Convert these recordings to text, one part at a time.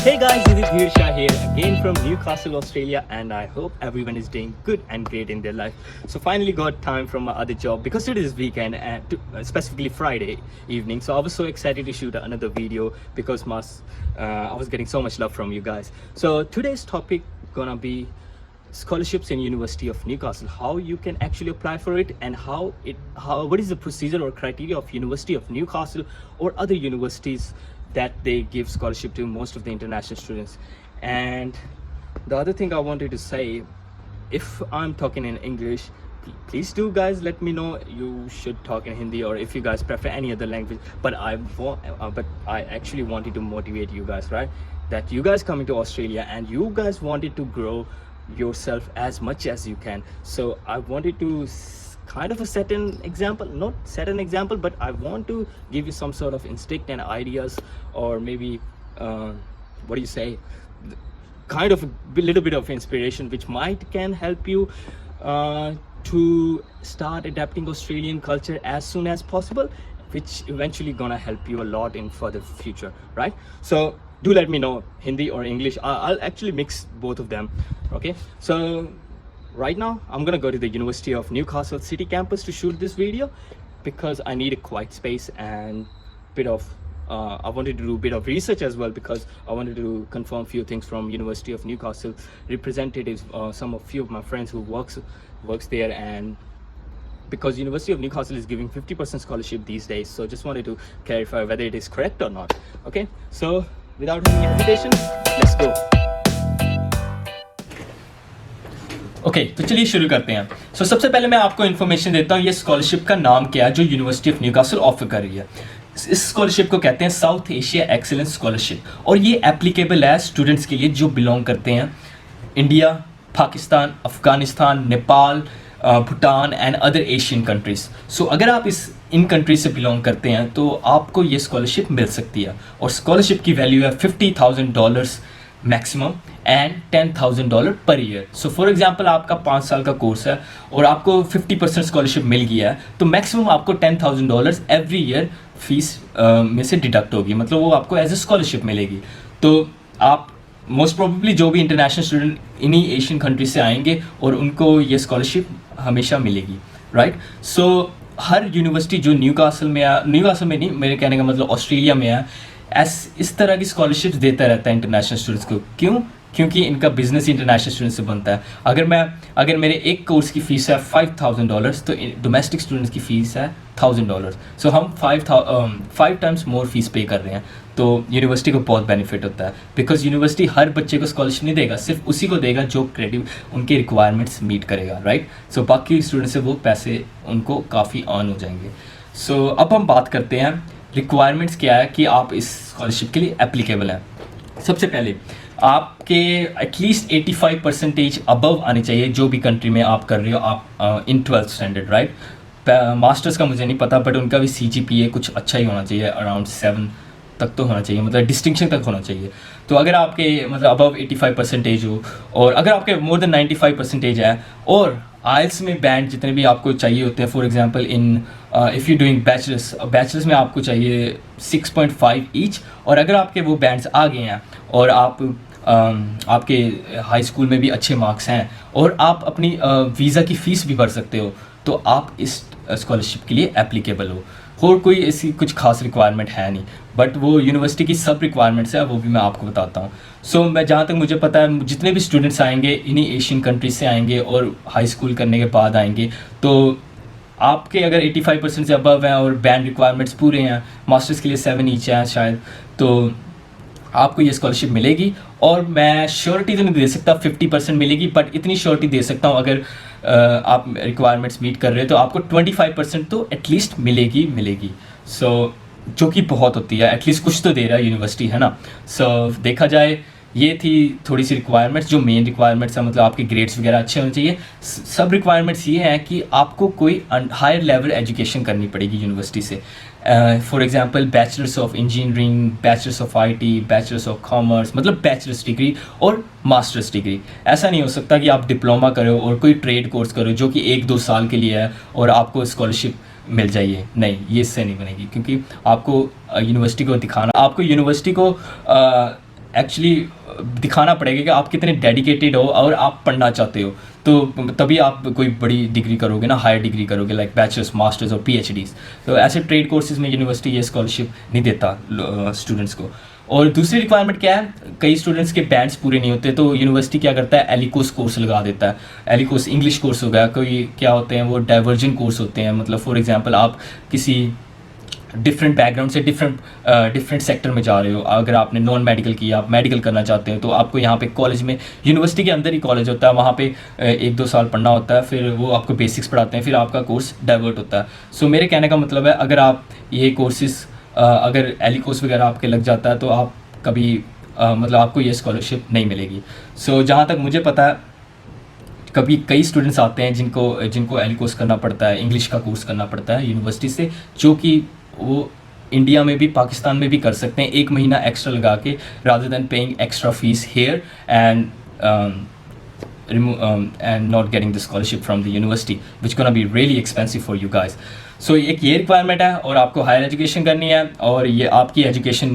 Hey guys, this is Dheer Shah here again from Newcastle, Australia, and I hope everyone is doing good and great in their life. So finally got time from my other job because it is weekend and specifically Friday evening. So I was so excited to shoot another video because I was getting so much love from you guys. So today's topic gonna be scholarships in University of Newcastle, how you can actually apply for it, and what is the procedure or criteria of University of Newcastle or other universities that they give scholarship to most of the international students. And the other thing I wanted to say, if I'm talking in English, please do guys let me know you should talk in Hindi, or if you guys prefer any other language. But I actually wanted to motivate you guys, right? That you guys coming to Australia and you guys wanted to grow yourself as much as you can. So I wanted to kind of set an example, not set an example, but I want to give you some sort of instinct and ideas, or maybe what do you say, kind of a little bit of inspiration which can help you to start adapting Australian culture as soon as possible, which eventually gonna help you a lot in further future, right? So do let me know, Hindi or English. I'll actually mix both of them. Okay, so right now I'm gonna go to the University of Newcastle City campus to shoot this video because I need a quiet space and bit of I wanted to do a bit of research as well, because I wanted to confirm a few things from University of Newcastle representatives, few of my friends who works there, and because University of Newcastle is giving 50% scholarship these days. So just wanted to clarify whether it is correct or not. Okay, so without any hesitation, let's go. Okay तो चलिए शुरू करते हैं. सो सबसे पहले मैं आपको information देता हूँ ये स्कॉलरशिप का नाम क्या है जो यूनिवर्सिटी ऑफ न्यूकासल ऑफर कर रही है. इस स्कॉलरशिप को कहते हैं साउथ एशिया एक्सीलेंस स्कॉलरशिप, और ये एप्लीकेबल है स्टूडेंट्स के लिए जो बिलोंग करते हैं India, Pakistan, Afghanistan, Nepal, Bhutan and other Asian countries. So अगर आप इन कंट्रीज से बिलोंग करते हैं तो आपको ये स्कॉलरशिप मिल सकती है, और स्कॉलरशिप की वैल्यू है $50,000 maximum and $10,000 per year. So for example आपका 5 साल का कोर्स है और आपको 50% स्कॉलरशिप मिल गया है, तो मैक्सिमम आपको $10,000 एवरी ईयर फीस में से डिडक्ट होगी, मतलब वो आपको एज ए स्कॉलरशिप मिलेगी. तो आप मोस्ट प्रोबेबली जो भी इंटरनेशनल स्टूडेंट इन्हीं एशियन कंट्रीज से आएंगे और उनको ये स्कॉलरशिप हमेशा मिलेगी, राइट. सो हर यूनिवर्सिटी जो न्यूकासल में नहीं, मेरे कहने का मतलब ऑस्ट्रेलिया में है, इस तरह की स्कॉलरशिप्स देता रहता है इंटरनेशनल स्टूडेंट्स को. क्यों? क्योंकि इनका बिजनेस इंटरनेशनल स्टूडेंट्स से बनता है. अगर मेरे एक कोर्स की फ़ीस है $5,000 तो डोमेस्टिक स्टूडेंट्स की फ़ीस है $1,000. सो हम 5 टाइम्स मोर फीस पे कर रहे हैं. तो यूनिवर्सिटी को बहुत बेनिफिट होता है, बिकॉज यूनिवर्सिटी हर बच्चे को स्कॉलरशिप नहीं देगा, सिर्फ उसी को देगा जो उनके रिक्वायरमेंट्स मीट करेगा, राइट. सो बाकी स्टूडेंट्स से वो पैसे उनको काफ़ी अर्न हो जाएंगे. सो अब हम बात करते हैं रिक्वायरमेंट्स क्या है कि आप इस स्कॉलरशिप के लिए एप्लीकेबल हैं. सबसे पहले आपके एटलीस्ट 85% अबव आने चाहिए जो भी कंट्री में आप कर रहे हो, आप इन 12th स्टैंडर्ड, राइट. मास्टर्स का मुझे नहीं पता, बट उनका भी CGPA कुछ अच्छा ही होना चाहिए, अराउंड 7 तक तो होना चाहिए, मतलब डिस्टिंक्शन तक होना चाहिए. तो अगर आपके मतलब अबव 85% हो, और अगर आपके मोर देन 95% है, और आइल्स में बैंड जितने भी आपको चाहिए होते हैं, for example in if you doing bachelors में आपको चाहिए 6.5 ईच, और अगर आपके वो बैंड्स आ गए हैं और आप आपके हाई स्कूल में भी अच्छे मार्क्स हैं और आप अपनी वीज़ा की फ़ीस भी भर सकते हो, तो आप इस स्कॉलरशिप के लिए एप्लीकेबल हो. और कोई ऐसी कुछ खास रिक्वायरमेंट है नहीं, बट वो यूनिवर्सिटी की सब रिक्वायरमेंट्स है, वो भी मैं आपको बताता हूँ. सो मैं जहाँ तक मुझे पता है जितने भी स्टूडेंट्स आएंगे इन्हीं एशियन कंट्रीज से आएंगे और हाई स्कूल करने के बाद आएंगे. तो आपके अगर 85% से अबव हैं और बैंड रिक्वायरमेंट्स पूरे हैं, मास्टर्स के लिए 7 ईच हैं शायद, तो आपको ये स्कॉलरशिप मिलेगी. और मैं श्योरिटी तो नहीं दे सकता 50% मिलेगी, बट इतनी श्योरिटी दे सकता हूँ अगर आप रिक्वायरमेंट्स मीट कर रहे हो तो आपको 25% तो एटलीस्ट मिलेगी. सो जो कि बहुत होती है, एटलीस्ट कुछ तो दे रहा है यूनिवर्सिटी, है ना. सो देखा जाए ये थी थोड़ी सी रिक्वायरमेंट्स, जो मेन रिक्वायरमेंट्स हैं, मतलब आपके ग्रेड्स वगैरह अच्छे होने चाहिए. सब रिक्वायरमेंट्स ये हैं कि आपको कोई हायर लेवल एजुकेशन करनी पड़ेगी यूनिवर्सिटी से. For example bachelors of engineering, bachelors of IT, bachelors of commerce, मतलब बैचलर्स डिग्री और मास्टर्स डिग्री. ऐसा नहीं हो सकता कि आप डिप्लोमा करो और कोई ट्रेड कोर्स करो जो कि 1-2 साल के लिए है और आपको स्कॉलरशिप मिल जाइए. नहीं, ये इससे नहीं बनेगी, क्योंकि आपको यूनिवर्सिटी को एक्चुअली दिखाना पड़ेगा कि आप कितने डेडिकेटेड हो और आप पढ़ना चाहते हो, तो तभी आप कोई बड़ी डिग्री करोगे ना, हायर डिग्री करोगे लाइक बैचलर्स, मास्टर्स और PhDs। तो ऐसे ट्रेड कोर्सेज में यूनिवर्सिटी ये स्कॉलरशिप नहीं देता स्टूडेंट्स को। और दूसरी रिक्वायरमेंट क्या है, कई स्टूडेंट्स के बैंड्स पूरे नहीं होते, तो यूनिवर्सिटी क्या करता है, एलिकोस कोर्स लगा देता है। एलिकोस इंग्लिश कोर्स हो गया, कोई क्या होते हैं वो डाइवर्जन कोर्स होते हैं, मतलब फॉर एग्जांपल आप किसी डिफरेंट बैकग्राउंड से डिफरेंट सेक्टर में जा रहे हो, अगर आपने नॉन मेडिकल किया, आप मेडिकल करना चाहते हो, तो आपको यहाँ पे कॉलेज में, यूनिवर्सिटी के अंदर ही कॉलेज होता है, वहाँ पे 1-2 साल पढ़ना होता है, फिर वो आपको बेसिक्स पढ़ाते हैं, फिर आपका कोर्स डाइवर्ट होता है। सो मेरे कहने का मतलब है, अगर आप ये कोर्सेज अगर एलिकोस वगैरह आपके लग जाता है तो आप कभी मतलब आपको ये स्कॉलरशिप नहीं मिलेगी। सो जहाँ तक मुझे पता है, कभी कई स्टूडेंट्स आते हैं जिनको एलिकोस करना पड़ता है, इंग्लिश का कोर्स करना पड़ता है यूनिवर्सिटी से, जो कि वो इंडिया में भी पाकिस्तान में भी कर सकते हैं 1 महीना एक्स्ट्रा लगा के, rather than paying extra fees here and not getting the scholarship from the university, which gonna be really expensive for you guys. सो एक ये रिक्वायरमेंट है, और आपको हायर एजुकेशन करनी है, और ये आपकी एजुकेशन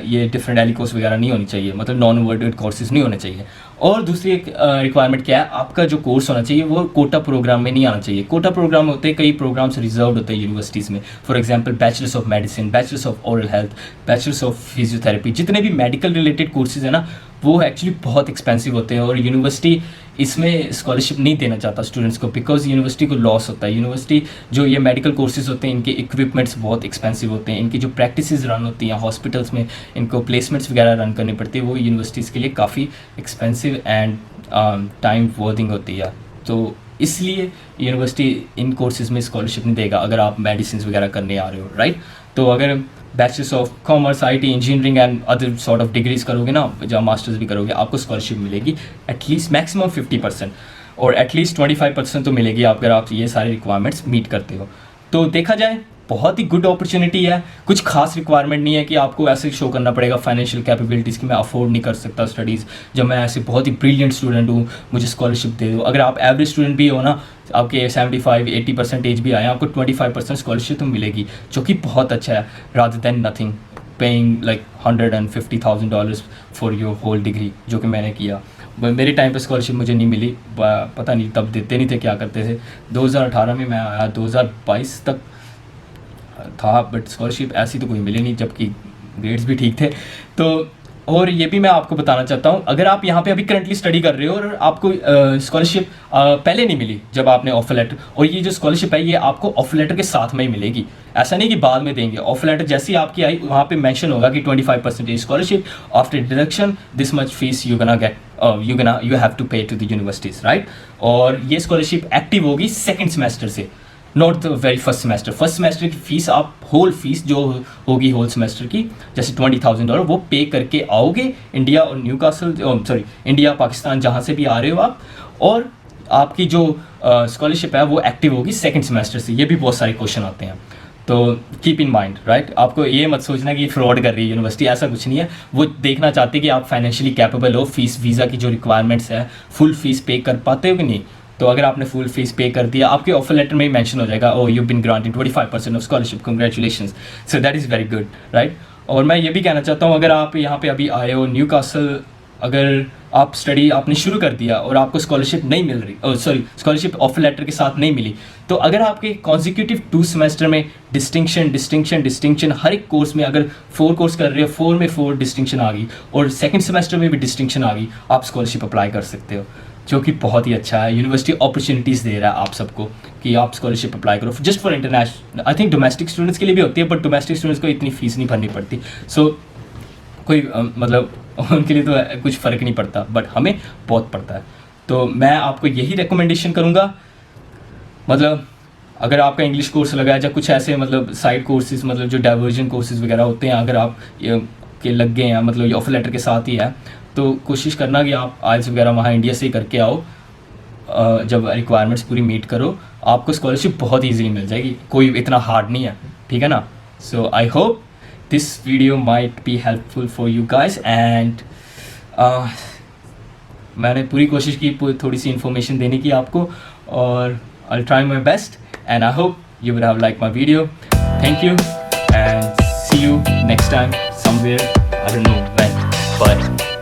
ये डिफरेंट एलिकोस वगैरह नहीं होनी चाहिए, मतलब नॉन अवॉर्डेड कोर्सेज नहीं होने चाहिए। और दूसरी एक रिक्वायरमेंट क्या है, आपका जो कोर्स होना चाहिए वो कोटा प्रोग्राम में नहीं आना चाहिए। कोटा प्रोग्राम होते हैं, कई प्रोग्राम्स रिजर्व होते हैं यूनिवर्सिटीज़ में, for example bachelors of medicine, bachelors of oral health, bachelors of physiotherapy, जितने भी मेडिकल रिलेटेड कोर्सेज हैं ना, वो एक्चुअली बहुत एक्सपेंसिव होते हैं, और यूनिवर्सिटी इसमें स्कॉलरशिप नहीं देना चाहता स्टूडेंट्स को, बिकॉज यूनिवर्सिटी को लॉस होता है। यूनिवर्सिटी जो ये मेडिकल कोर्सेज होते हैं, इनके इक्विपमेंट्स बहुत एक्सपेंसिव होते हैं, इनकी जो प्रैक्टिसेस रन होती हैं हॉस्पिटल्स में, इनको प्लेसमेंट्स वगैरह रन करनी पड़ती है, वो यूनिवर्सिटीज़ के लिए काफ़ी एक्सपेंसिव एंड टाइम वर्थिंग होती है। तो इसलिए यूनिवर्सिटी इन कोर्सेज में स्कॉलरशिप नहीं देगा अगर आप मेडिसिन वगैरह करने आ रहे हो, राइट। तो अगर bachelors of commerce, IT, engineering and other sort of degrees करोगे ना, जहाँ मास्टर्स भी करोगे, आपको स्कॉलरशिप मिलेगी एटलीस्ट मैक्सिमम 50%, और एटलीस्ट 25% तो मिलेगी अगर आप ये सारे रिक्वायरमेंट्स मीट करते हो। तो देखा जाए बहुत ही गुड अपॉर्चुनिटी है, कुछ खास रिक्वायरमेंट नहीं है कि आपको ऐसे शो करना पड़ेगा फाइनेंशियल कैपेबिलिटीज़ कि मैं अफोर्ड नहीं कर सकता स्टडीज़, जब मैं ऐसे बहुत ही ब्रिलियंट स्टूडेंट हूँ मुझे स्कॉलरशिप दे दो। अगर आप एवरेज स्टूडेंट भी हो ना, आपके 75-80% भी आए, आपको 25% स्कॉलरशिप तो मिलेगी, जो कि बहुत अच्छा है, rather than nothing paying like $150,000 for your whole degree, जो कि मैंने किया। मेरे टाइम पे स्कॉलरशिप मुझे नहीं मिली, पता नहीं तब देते नहीं थे, क्या करते थे। 2018 में मैं आया, 2022 तक था, बट स्कॉलरशिप ऐसी तो कोई मिली नहीं, जबकि ग्रेड्स भी ठीक थे। तो और ये भी मैं आपको बताना चाहता हूँ, अगर आप यहाँ पे अभी करंटली स्टडी कर रहे हो और आपको स्कॉलरशिप पहले नहीं मिली जब आपने ऑफर लेटर, और ये जो स्कॉलरशिप है ये आपको ऑफर लेटर के साथ में ही मिलेगी, ऐसा नहीं कि बाद में देंगे। ऑफर लेटर जैसे ही आपकी आई, वहाँ पे मेंशन होगा कि 25% scholarship after deduction this much fees you have to pay to the universities, right. और ये स्कॉलरशिप एक्टिव होगी सेकेंड सेमेस्टर से, not the very first semester. First semester की फ़ीस, आप होल फीस जो होगी होल सेमेस्टर की, जैसे $20,000 वो पे करके आओगे इंडिया और इंडिया पाकिस्तान जहाँ से भी आ रहे हो आप, और आपकी जो स्कॉलरशिप है वो एक्टिव होगी सेकंड सेमेस्टर से। ये भी बहुत सारे क्वेश्चन आते हैं, तो कीप इन माइंड, राइट। आपको ये मत सोचना कि फ्रॉड कर रही है यूनिवर्सिटी, ऐसा कुछ नहीं है। वो देखना चाहती है कि आप फाइनेंशियली कैपेबल हो, फीस वीज़ा की जो रिक्वायरमेंट्स है फुल फीस पे कर पाते हो कि नहीं। तो अगर आपने फुल फीस पे कर दिया, आपके ऑफर लेटर में ही मेंशन हो जाएगा, oh you been granted 25% of scholarship, congratulations, so that is very good, right. और मैं ये भी कहना चाहता हूँ, अगर आप यहाँ पे अभी आए हो न्यूकासल, अगर आप स्टडी आपने शुरू कर दिया और आपको स्कॉलरशिप नहीं मिल रही, स्कॉलरशिप ऑफर लेटर के साथ नहीं मिली, तो अगर आपके कॉन्जिक्यूटिव 2 सेमेस्टर में डिस्टिंक्शन हर एक कोर्स में, अगर 4 कोर्स कर रहे हो, 4 में 4 डिस्टिंक्शन आ गई, और सेकंड सेमेस्टर में भी डिस्टिंक्शन आ गई, आप स्कॉलरशिप अप्लाई कर सकते हो, जो कि बहुत ही अच्छा है। यूनिवर्सिटी अपॉर्चुनिटीज़ दे रहा है आप सबको कि आप स्कॉलरशिप अप्लाई करो, just for international. I think domestic students के लिए भी होती है, बट डोमेस्टिक स्टूडेंट्स को इतनी फीस नहीं भरनी पड़ती, सो कोई मतलब उनके लिए तो कुछ फ़र्क नहीं पड़ता, बट हमें बहुत पड़ता है। तो मैं आपको यही रिकमेंडेशन करूँगा, मतलब अगर आपका इंग्लिश कोर्स लगा है या कुछ ऐसे मतलब साइड कोर्सेज, मतलब जो डाइवर्जन कोर्सेज वगैरह होते हैं, अगर आप के लग गए हैं, मतलब ये ऑफर लेटर के साथ ही है, तो कोशिश करना कि आप आइल्स वगैरह वहाँ इंडिया से ही करके आओ। जब रिक्वायरमेंट्स पूरी मीट करो, आपको स्कॉलरशिप बहुत ईजीली मिल जाएगी, कोई इतना हार्ड नहीं है, ठीक है ना। So I hope this video might be helpful for you guys, and मैंने पूरी कोशिश की थोड़ी सी इन्फॉर्मेशन देने की आपको, और I will try my best, and I hope you would have liked my video. Thank you and see you next time somewhere, I don't know when. Bye.